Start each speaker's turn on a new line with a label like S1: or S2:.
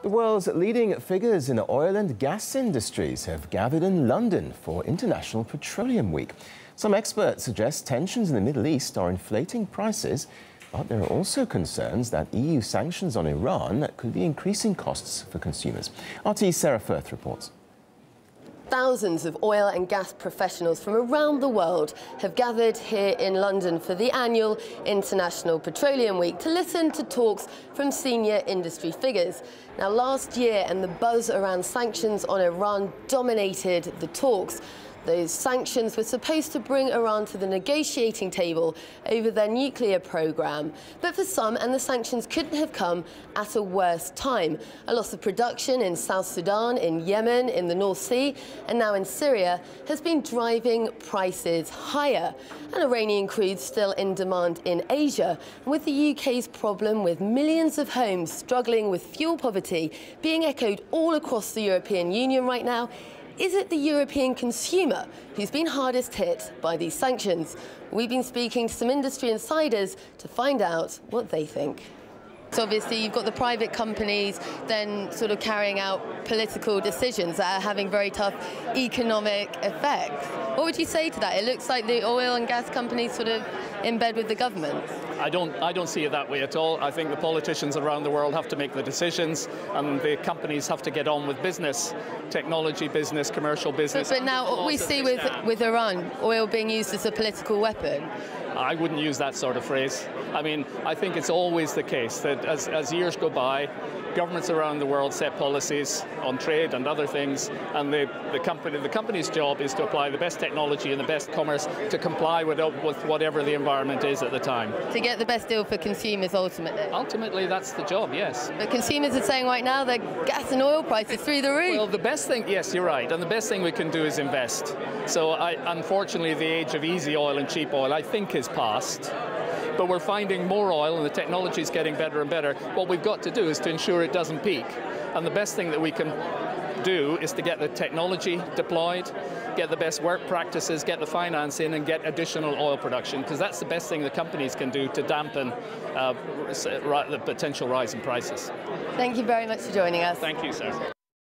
S1: The world's leading figures in the oil and gas industries have gathered in London for International Petroleum Week. Some experts suggest tensions in the Middle East are inflating prices, but there are also concerns that EU sanctions on Iran could be increasing costs for consumers. RT's Sarah Firth reports.
S2: Thousands of oil and gas professionals from around the world have gathered here in London for the annual International Petroleum Week to listen to talks from senior industry figures. Now, last year, and the buzz around sanctions on Iran dominated the talks. Those sanctions were supposed to bring Iran to the negotiating table over their nuclear program. But for some, and the sanctions couldn't have come at a worse time. A loss of production in South Sudan, in Yemen, in the North Sea, and now in Syria has been driving prices higher. And Iranian crude still in demand in Asia. And with the UK's problem with millions of homes struggling with fuel poverty being echoed all across the European Union right now, is it the European consumer who's been hardest hit by these sanctions? We've been speaking to some industry insiders to find out what they think. So obviously you've got the private companies then sort of carrying out political decisions that are having very tough economic effects. What would you say to that? It looks like the oil and gas companies sort of in bed with the government.
S3: I don't see it that way at all. I think the politicians around the world have to make the decisions and the companies have to get on with business, technology business, commercial business.
S2: But now what we see with Iran, oil being used as a political weapon.
S3: I wouldn't use that sort of phrase. I mean, I think it's always the case that as years go by, governments around the world set policies on trade and other things, and the company's job is to apply the best technology and the best commerce to comply with whatever the environment is at the time.
S2: To get the best deal for consumers, ultimately.
S3: Ultimately, that's the job, yes.
S2: But consumers are saying right now that gas and oil prices through the roof.
S3: Well, the best thing, yes, you're right, and the best thing we can do is invest. So unfortunately, the age of easy oil and cheap oil, I think, is past. But we're finding more oil and the technology is getting better and better. What we've got to do is to ensure it doesn't peak. And the best thing that we can do is to get the technology deployed, get the best work practices, get the finance in and get additional oil production, because that's the best thing the companies can do to dampen the potential rise in prices.
S2: Thank you very much for joining us.
S3: Thank you, sir.